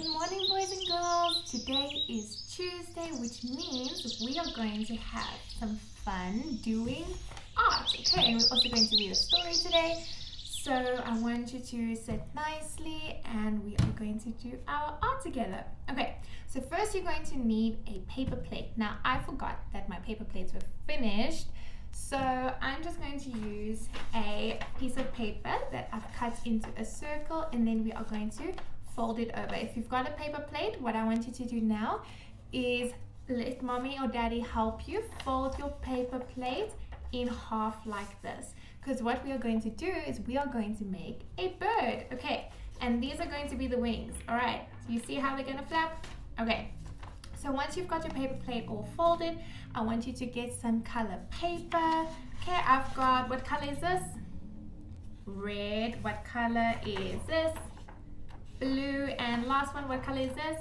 Good morning, boys and girls. Today is Tuesday, which means we are going to have some fun doing art. Okay, and we're also going to read a story today. So I want you to sit nicely and we are going to do our art together. Okay, so first you're going to need a paper plate. Now I forgot that my paper plates were finished. So I'm just going to use a piece of paper that I've cut into a circle, and then we are going to fold it over. If you've got a paper plate, what I want you to do now is let mommy or daddy help you fold your paper plate in half like this. Because what we are going to do is we are going to make a bird. Okay, and these are going to be the wings. All right, so you see how they're going to flap? Okay. So once you've got your paper plate all folded, I want you to get some color paper. Okay, I've got, what color is this? Red. What color is this? Blue. And last one, what color is this?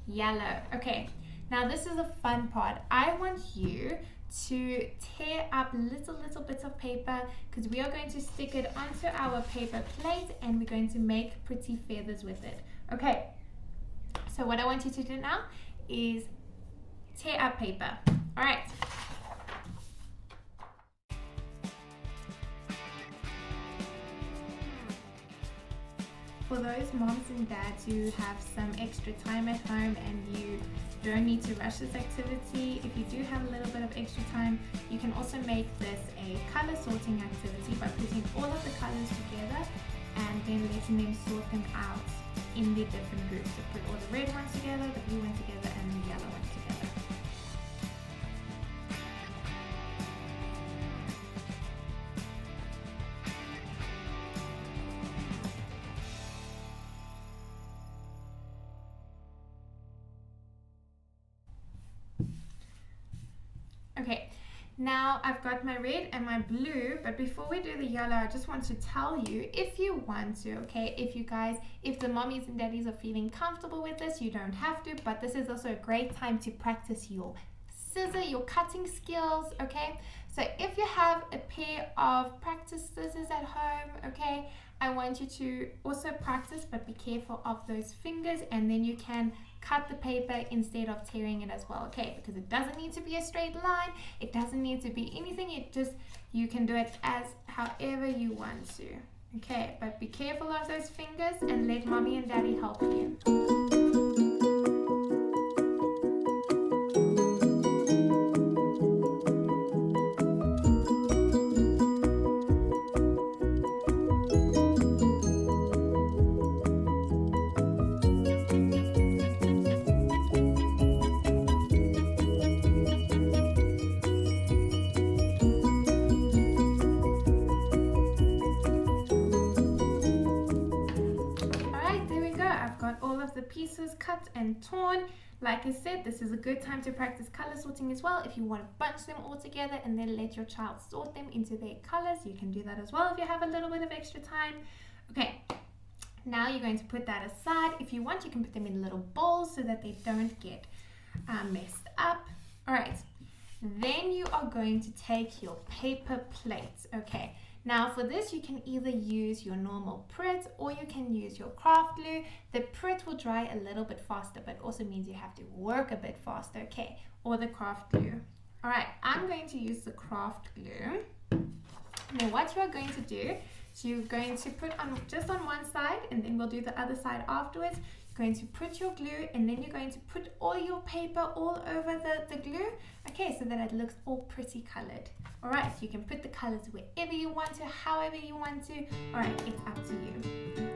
Yellow. Okay, now this is the fun part. I want you to tear up little bits of paper because we are going to stick it onto our paper plate and we're going to make pretty feathers with it. Okay, so what I want you to do now is tear up paper. All right. For those moms and dads who have some extra time at home and you don't need to rush this activity, if you do have a little bit of extra time, you can also make this a color sorting activity by putting all of the colors together and then letting them sort them out in the different groups. So put all the red ones together, the blue one together, and the yellow one together. Okay, now I've got my red and my blue, but before we do the yellow, I just want to tell you, if you want to, okay, if the mommies and daddies are feeling comfortable with this, you don't have to, but this is also a great time to practice your your cutting skills, okay? So if you have a pair of practice scissors at home, okay, I want you to also practice, but be careful of those fingers, and then you can cut the paper instead of tearing it as well, okay? Because it doesn't need to be a straight line, it doesn't need to be anything, you can do it as however you want to, okay? But be careful of those fingers and let mommy and daddy help you. The pieces cut and torn. Like I said, this is a good time to practice color sorting as well. If you want to bunch them all together and then let your child sort them into their colors, you can do that as well if you have a little bit of extra time. Okay, now you're going to put that aside. If you want, you can put them in little bowls so that they don't get messed up. All right, then you are going to take your paper plates. Okay, now for this, you can either use your normal Pritt or you can use your craft glue. The Pritt will dry a little bit faster, but also means you have to work a bit faster, okay? Or the craft glue. All right, I'm going to use the craft glue. Now what you are going to do, so you're going to put on just on one side and then we'll do the other side afterwards. You're going to put your glue and then you're going to put all your paper all over the glue, okay, so that it looks all pretty colored. All right, you can put the colors wherever you want to, however you want to. All right, it's up to you.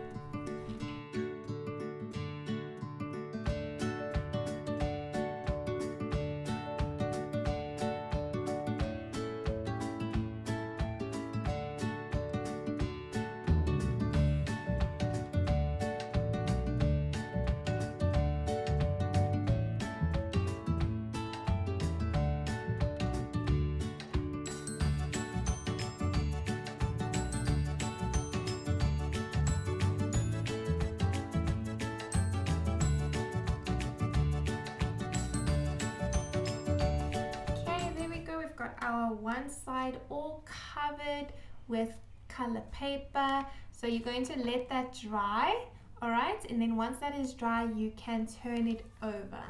Our one side all covered with color paper. So you're going to let that dry All right, and then once that is dry, you can turn it over.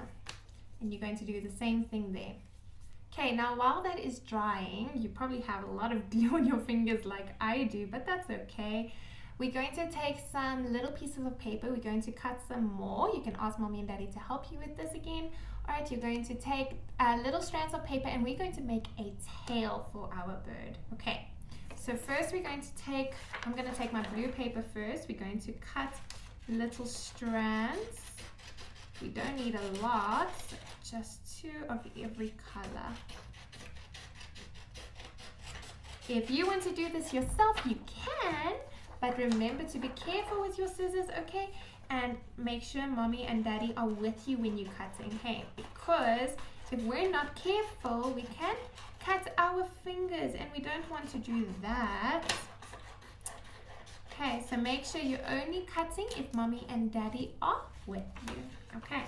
And you're going to do the same thing there. Okay, now while that is drying, you probably have a lot of glue on your fingers like I do, but that's okay. We're going to take some little pieces of paper. We're going to cut some more. You can ask mommy and daddy to help you with this again. All right, you're going to take little strands of paper and we're going to make a tail for our bird. Okay, so first we're going to take, I'm going to take my blue paper first. We're going to cut little strands. We don't need a lot, just 2 of every color. If you want to do this yourself, you can, but remember to be careful with your scissors, okay? And make sure mommy and daddy are with you when you're cutting, hey? Because if we're not careful, we can cut our fingers and we don't want to do that. Okay, so make sure you're only cutting if mommy and daddy are with you, okay?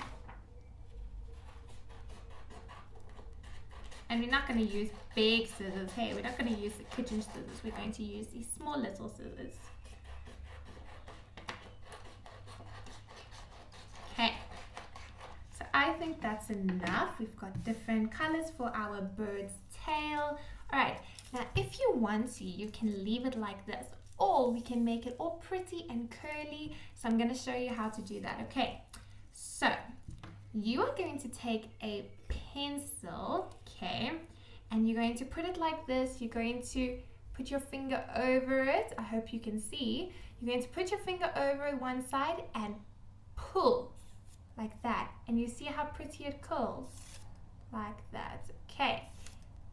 And we're not going to use big scissors, hey? We're not going to use the kitchen scissors. We're going to use these small little scissors. Okay, so I think that's enough. We've got different colors for our bird's tail. All right, now if you want to, you can leave it like this, or we can make it all pretty and curly. So I'm going to show you how to do that. Okay, so you are going to take a pencil, okay, and you're going to put it like this. You're going to put your finger over it. I hope you can see. You're going to put your finger over one side and pull like that, and you see how pretty it curls like that. Okay,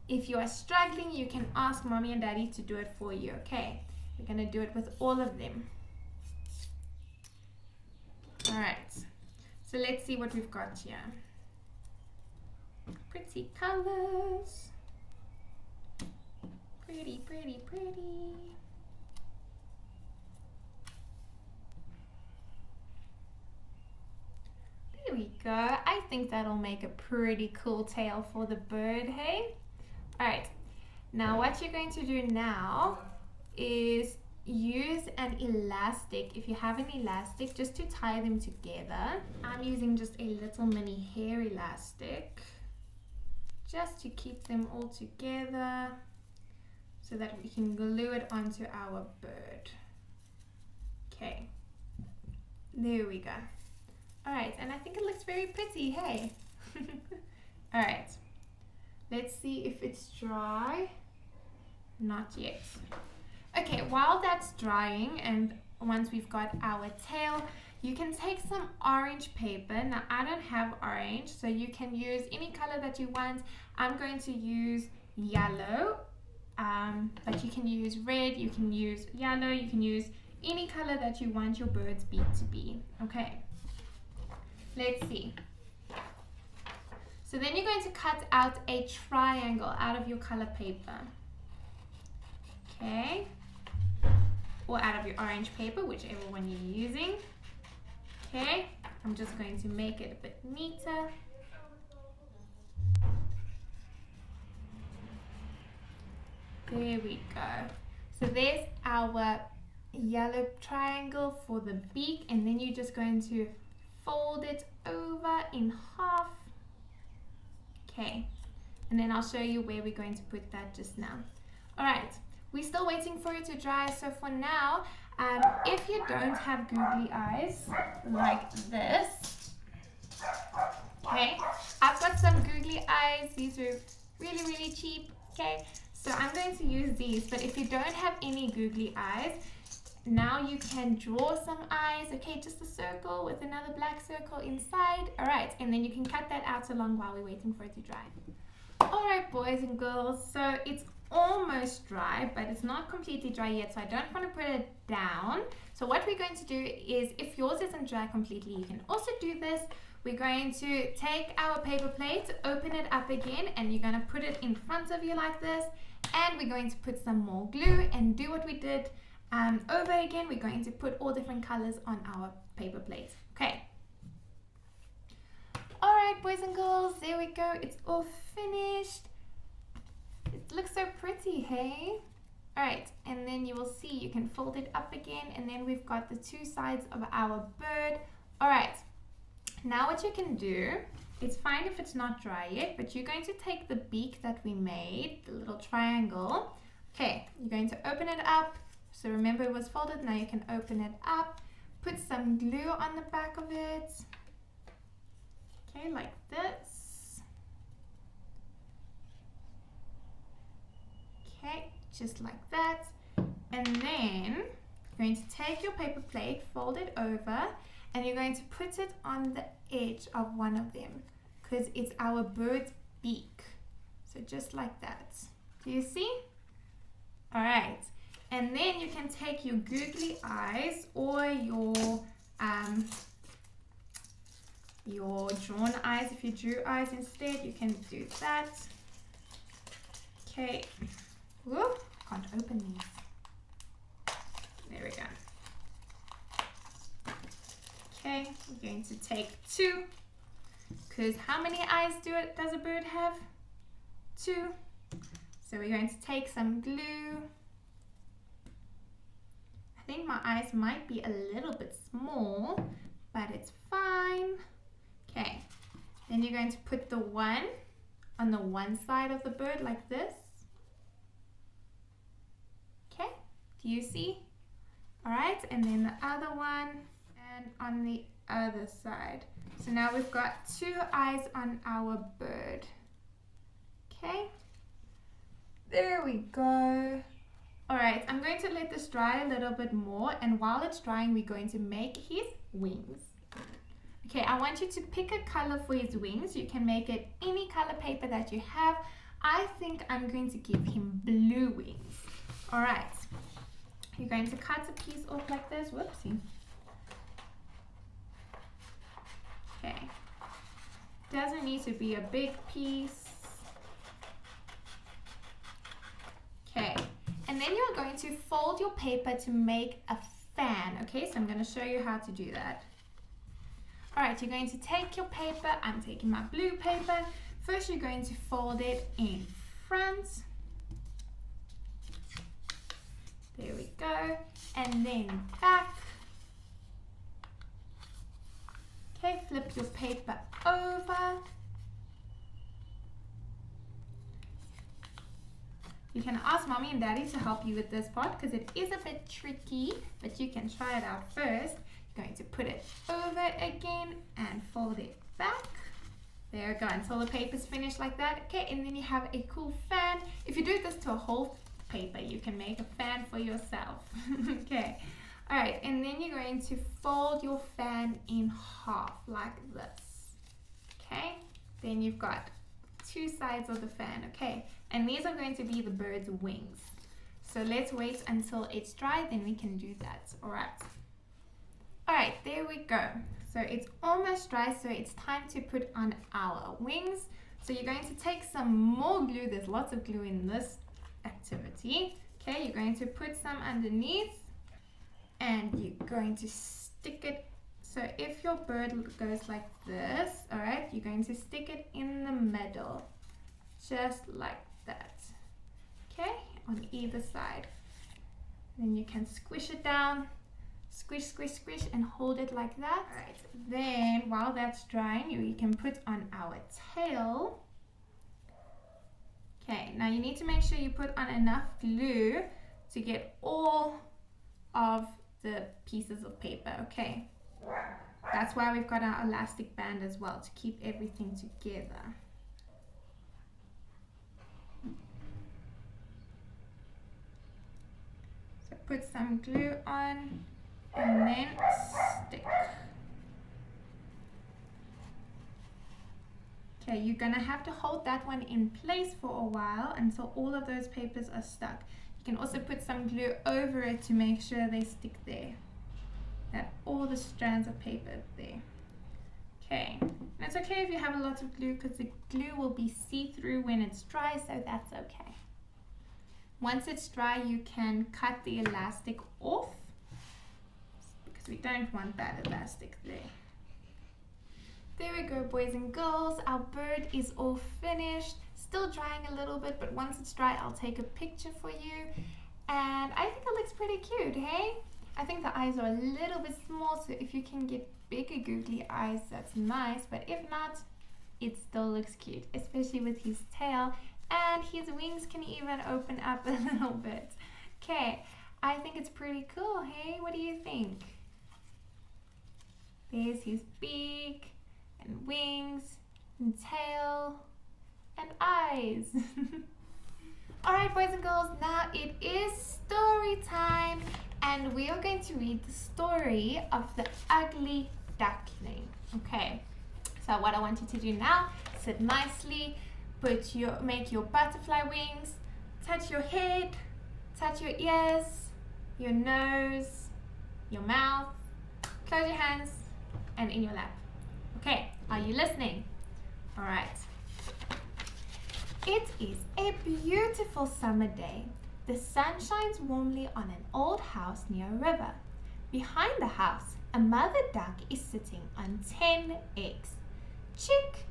if you are struggling, you can ask mommy and daddy to do it for you. Okay, we're going to do it with all of them. All right, so let's see what we've got here. Pretty colors. Pretty, pretty, pretty. There we go. I think that'll make a pretty cool tail for the bird, hey? All right, now what you're going to do now is use an elastic. If you have an elastic, just to tie them together. I'm using just a little mini hair elastic just to keep them all together so that we can glue it onto our bird. Okay, there we go. All right, and I think it looks very pretty, hey? All right, let's see if it's dry. Not yet. Okay, while that's drying and once we've got our tail, you can take some orange paper. Now, I don't have orange, so you can use any color that you want. I'm going to use yellow, but you can use red, you can use yellow, you can use any color that you want your bird's beak to be. Okay, let's see. So then you're going to cut out a triangle out of your color paper. Okay, or out of your orange paper, whichever one you're using. Okay, I'm just going to make it a bit neater. There we go. So there's our yellow triangle for the beak, and then you're just going to fold it over in half. Okay, and then I'll show you where we're going to put that just now. All right, we're still waiting for it to dry, so for now, if you don't have googly eyes like this, okay, I've got some googly eyes. These are really, really cheap, okay, so I'm going to use these, but if you don't have any googly eyes, now you can draw some eyes, okay, just a circle with another black circle inside. All right, and then you can cut that out along while we're waiting for it to dry. All right, boys and girls, so it's almost dry, but it's not completely dry yet, so I don't want to put it down. So what we're going to do is, if yours isn't dry completely, you can also do this. We're going to take our paper plate, open it up again, and you're going to put it in front of you like this, and we're going to put some more glue and do what we did over again. We're going to put all different colors on our paper plate. Okay. All right, boys and girls, there we go. It's all finished. It looks so pretty, hey? Alright, and then you will see you can fold it up again, and then we've got the two sides of our bird. Alright, now what you can do, it's fine if it's not dry yet, but you're going to take the beak that we made, the little triangle. Okay, you're going to open it up. So remember it was folded, now you can open it up. Put some glue on the back of it. Okay, like this. Okay, just like that. And then you're going to take your paper plate, fold it over, and you're going to put it on the edge of one of them because it's our bird's beak. So just like that. Do you see? All right. And then you can take your googly eyes or your drawn eyes. If you drew eyes instead, you can do that. Okay. Whoop, can't open these. There we go. Okay, we're going to take 2. Because how many eyes does a bird have? 2. So we're going to take some glue. I think my eyes might be a little bit small, but it's fine. Okay, then you're going to put the one on the one side of the bird like this. Okay, do you see? All right, and then the other one and on the other side. So now we've got 2 eyes on our bird. Okay, there we go. All right, I'm going to let this dry a little bit more, and while it's drying, we're going to make his wings. Okay, I want you to pick a color for his wings. You can make it any color paper that you have. I think I'm going to give him blue wings. All right, you're going to cut a piece off like this. Whoopsie. Okay, doesn't need to be a big piece. Okay, and then you're going to fold your paper to make a fan. Okay, so I'm going to show you how to do that. All right, you're going to take your paper. I'm taking my blue paper. First, you're going to fold it in front. There we go. And then back. Okay, flip your paper over. You can ask mommy and daddy to help you with this part because it is a bit tricky, but you can try it out first. You're going to put it over again and fold it back. There we go, until the paper's finished like that. Okay, and then you have a cool fan. If you do this to a whole paper, you can make a fan for yourself. Okay, all right, and then you're going to fold your fan in half like this. Okay, then you've got 2 sides of the fan. Okay, and these are going to be the bird's wings. So let's wait until it's dry, then we can do that. All right. All right, there we go. So it's almost dry, so it's time to put on our wings. So you're going to take some more glue. There's lots of glue in this activity. Okay, you're going to put some underneath and you're going to stick it. So if your bird goes like this, all right, you're going to stick it in the middle, just like that. Okay, on either side. Then you can squish it down. Squish, squish, squish, and hold it like that. All right. Then, while that's drying, you can put on our tail. Okay, now you need to make sure you put on enough glue to get all of the pieces of paper, okay? That's why we've got our elastic band as well, to keep everything together. So put some glue on. And then stick. Okay, you're gonna have to hold that one in place for a while until all of those papers are stuck. You can also put some glue over it to make sure they stick there. That all the strands of paper are there. Okay, and it's okay if you have a lot of glue because the glue will be see-through when it's dry, so that's okay. Once it's dry, you can cut the elastic off. We don't want that elastic there. There we go, boys and girls. Our bird is all finished. Still drying a little bit, but once it's dry, I'll take a picture for you. And I think it looks pretty cute, hey? I think the eyes are a little bit small, so if you can get bigger googly eyes, that's nice. But if not, it still looks cute, especially with his tail. And his wings can even open up a little bit. Okay, I think it's pretty cool, hey? What do you think? There's his beak and wings and tail and eyes. Alright, boys and girls, now it is story time, and we are going to read the story of the ugly duckling. Okay, so what I want you to do now, sit nicely, make your butterfly wings, touch your head, touch your ears, your nose, your mouth, close your hands, and in your lap. Okay, are you listening? Alright. It is a beautiful summer day. The sun shines warmly on an old house near a river. Behind the house, a mother duck is sitting on 10 eggs. Chick!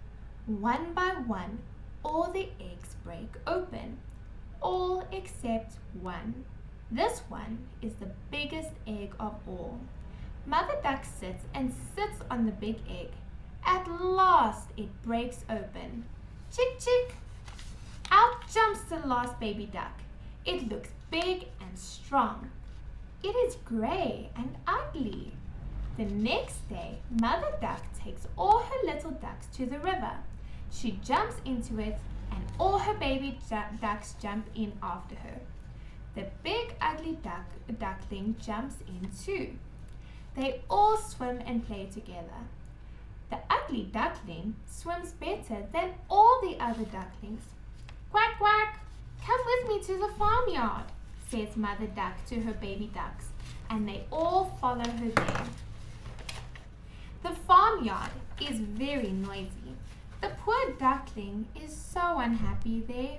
One by one, all the eggs break open. All except one. This one is the biggest egg of all. Mother duck sits on the big egg. At last it breaks open. Chick, chick! Out jumps the last baby duck. It looks big and strong. It is gray and ugly. The next day, Mother Duck takes all her little ducks to the river. She jumps into it, and all her baby ducks jump in after her. The big ugly duckling jumps in too. They all swim and play together. The ugly duckling swims better than all the other ducklings. Quack, quack, come with me to the farmyard, says Mother Duck to her baby ducks, and they all follow her there. The farmyard is very noisy. The poor duckling is so unhappy there.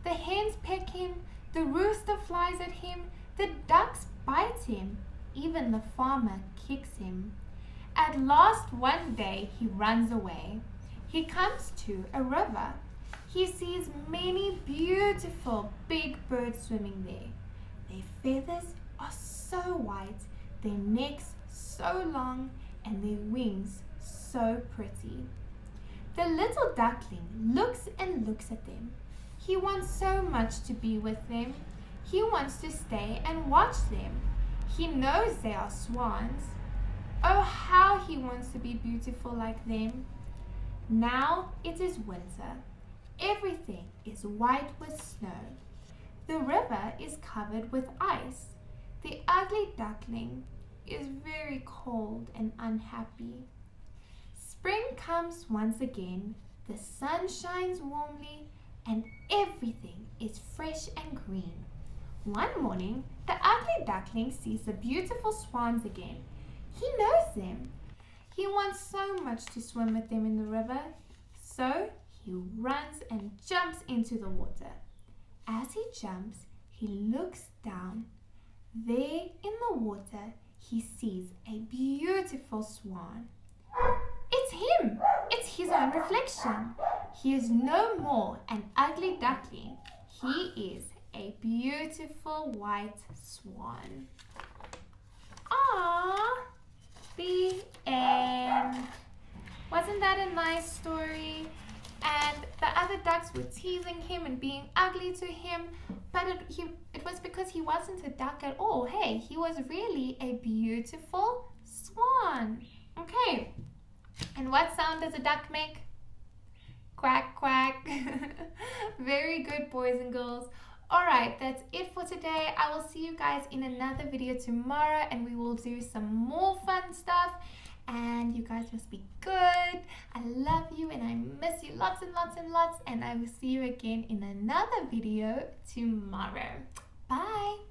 The hens peck him, the rooster flies at him, the ducks bite him, even the farmer kicks him. At last one day he runs away. He comes to a river. He sees many beautiful big birds swimming there. Their feathers are so white, their necks so long, and their wings so pretty. The little duckling looks and looks at them. He wants so much to be with them. He wants to stay and watch them. He knows they are swans. Oh, how he wants to be beautiful like them. Now it is winter. Everything is white with snow. The river is covered with ice. The ugly duckling is very cold and unhappy. Spring comes once again. The sun shines warmly and everything is fresh and green. One morning, the ugly duckling sees the beautiful swans again. He knows them. He wants so much to swim with them in the river. So he runs and jumps into the water. As he jumps, he looks down. There in the water, he sees a beautiful swan. It's him! It's his own reflection. He is no more an ugly duckling. He is a beautiful white swan. Aww! The end. Wasn't that a nice story? And the other ducks were teasing him and being ugly to him, but it was because he wasn't a duck at all. Hey, he was really a beautiful swan. Okay, and what sound does a duck make? Quack, quack. Very good, boys and girls. Alright, that's it for today. I will see you guys in another video tomorrow, and we will do some more fun stuff. And you guys must be good. I love you and I miss you lots and lots and lots. And I will see you again in another video tomorrow. Bye.